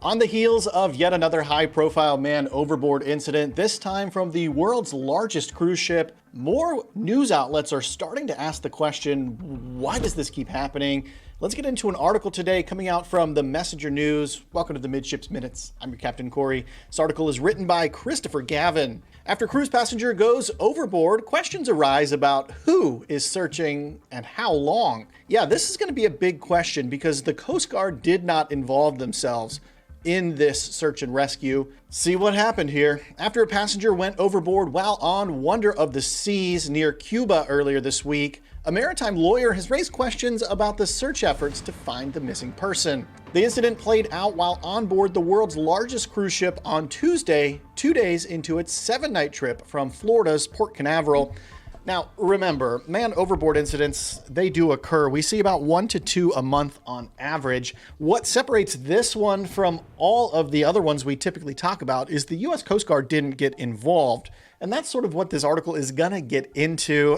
On the heels of yet another high-profile man overboard incident, this time from the world's largest cruise ship, more news outlets are starting to ask the question, why does this keep happening? Let's get into an article today coming out from the Messenger News. Welcome to the Midships Minutes. I'm your Captain Corey. This article is written by Christopher Gavin. After cruise passenger goes overboard, questions arise about who is searching and how long. Yeah, this is going to be a big question because the Coast Guard did not involve themselves in this search and rescue. See what happened here. After a passenger went overboard while on Wonder of the Seas near Cuba earlier this week, a maritime lawyer has raised questions about the search efforts to find the missing person. The incident played out while on board the world's largest cruise ship on Tuesday, 2 days into its 7-night trip from Florida's Port Canaveral. Now, remember, man overboard incidents, they do occur. We see about 1 to 2 a month on average. What separates this one from all of the other ones we typically talk about is the U.S. Coast Guard didn't get involved. And that's sort of what this article is going to get into.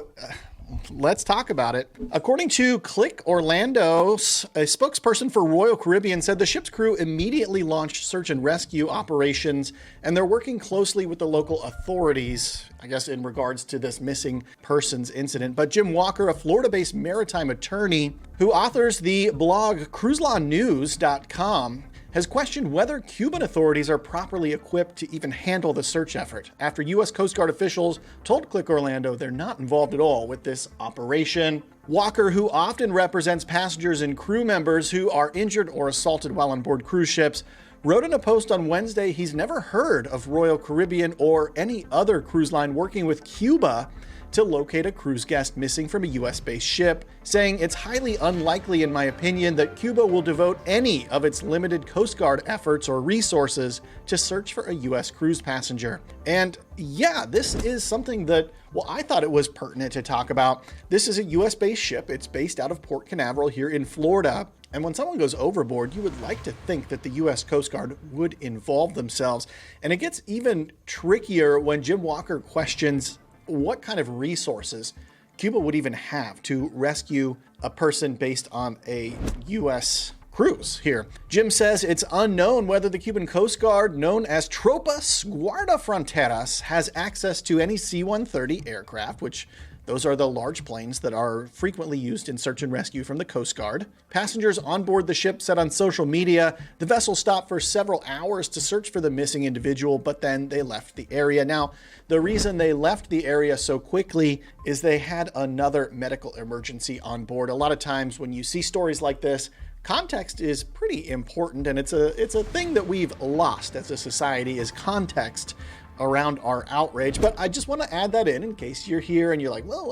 Let's talk about it. According to Click Orlando, a spokesperson for Royal Caribbean said the ship's crew immediately launched search and rescue operations, and they're working closely with the local authorities, I guess, in regards to this missing persons incident. But Jim Walker, a Florida-based maritime attorney who authors the blog cruiselawnews.com, has questioned whether Cuban authorities are properly equipped to even handle the search effort after U.S. Coast Guard officials told Click Orlando they're not involved at all with this operation. Walker, who often represents passengers and crew members who are injured or assaulted while on board cruise ships, wrote in a post on Wednesday he's never heard of Royal Caribbean or any other cruise line working with Cuba to locate a cruise guest missing from a US-based ship, saying it's highly unlikely, in my opinion, that Cuba will devote any of its limited Coast Guard efforts or resources to search for a US cruise passenger. And yeah, this is something that, well, I thought it was pertinent to talk about. This is a US-based ship. It's based out of Port Canaveral here in Florida. And when someone goes overboard, you would like to think that the U.S. Coast Guard would involve themselves. And it gets even trickier when Jim Walker questions what kind of resources Cuba would even have to rescue a person based on a U.S. cruise here. Jim says it's unknown whether the Cuban Coast Guard, known as Tropas Guarda Fronteras, has access to any C-130 aircraft, which those are the large planes that are frequently used in search and rescue from the Coast Guard. Passengers on board the ship said on social media the vessel stopped for several hours to search for the missing individual, but then they left the area. Now, the reason they left the area so quickly is they had another medical emergency on board. A lot of times when you see stories like this, context is pretty important, and it's a thing that we've lost as a society, is context around our outrage. But I just want to add that in case you're here and you're like, well,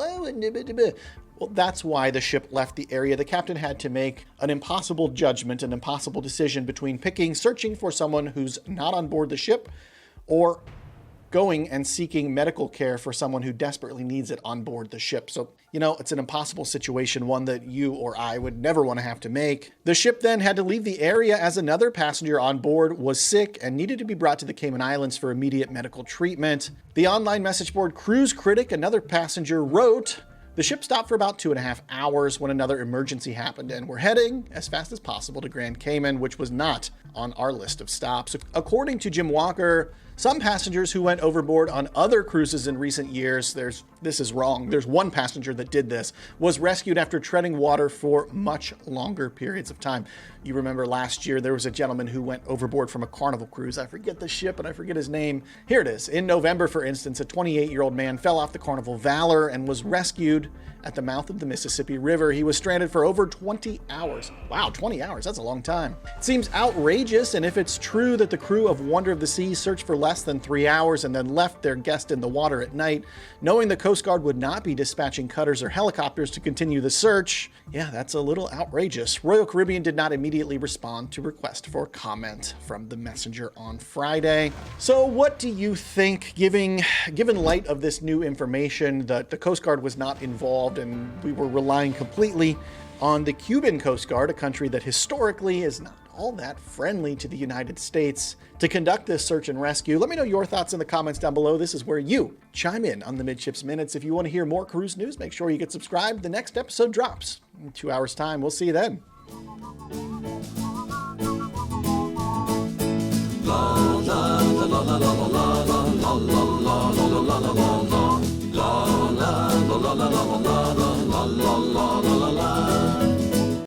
that's why the ship left the area. The captain had to make an impossible judgment, an impossible decision between searching for someone who's not on board the ship or going and seeking medical care for someone who desperately needs it on board the ship. So, it's an impossible situation, one that you or I would never want to have to make. The ship then had to leave the area as another passenger on board was sick and needed to be brought to the Cayman Islands for immediate medical treatment. The online message board Cruise Critic, another passenger, wrote, "The ship stopped for about 2.5 hours when another emergency happened, and we're heading as fast as possible to Grand Cayman, which was not on our list of stops." According to Jim Walker, some passengers who went overboard on other cruises in recent years, this is wrong. There's one passenger that did this, was rescued after treading water for much longer periods of time. You remember last year, there was a gentleman who went overboard from a Carnival cruise. I forget the ship and I forget his name. Here it is. In November, for instance, a 28-year-old man fell off the Carnival Valor and was rescued at the mouth of the Mississippi River. He was stranded for over 20 hours. Wow, 20 hours, that's a long time. It seems outrageous, and if it's true that the crew of Wonder of the Seas searched for less than 3 hours and then left their guest in the water at night, knowing the Coast Guard would not be dispatching cutters or helicopters to continue the search, yeah, that's a little outrageous. Royal Caribbean did not immediately respond to request for comment from the messenger on Friday. So what do you think, given light of this new information that the Coast Guard was not involved and we were relying completely on the Cuban Coast Guard, a country that historically is not all that friendly to the United States, to conduct this search and rescue? Let me know your thoughts in the comments down below. This is where you chime in on the Midships Minutes. If you want to hear more cruise news, make sure you get subscribed. The next episode drops in 2 hours' time. We'll see you then. la la la la la la la.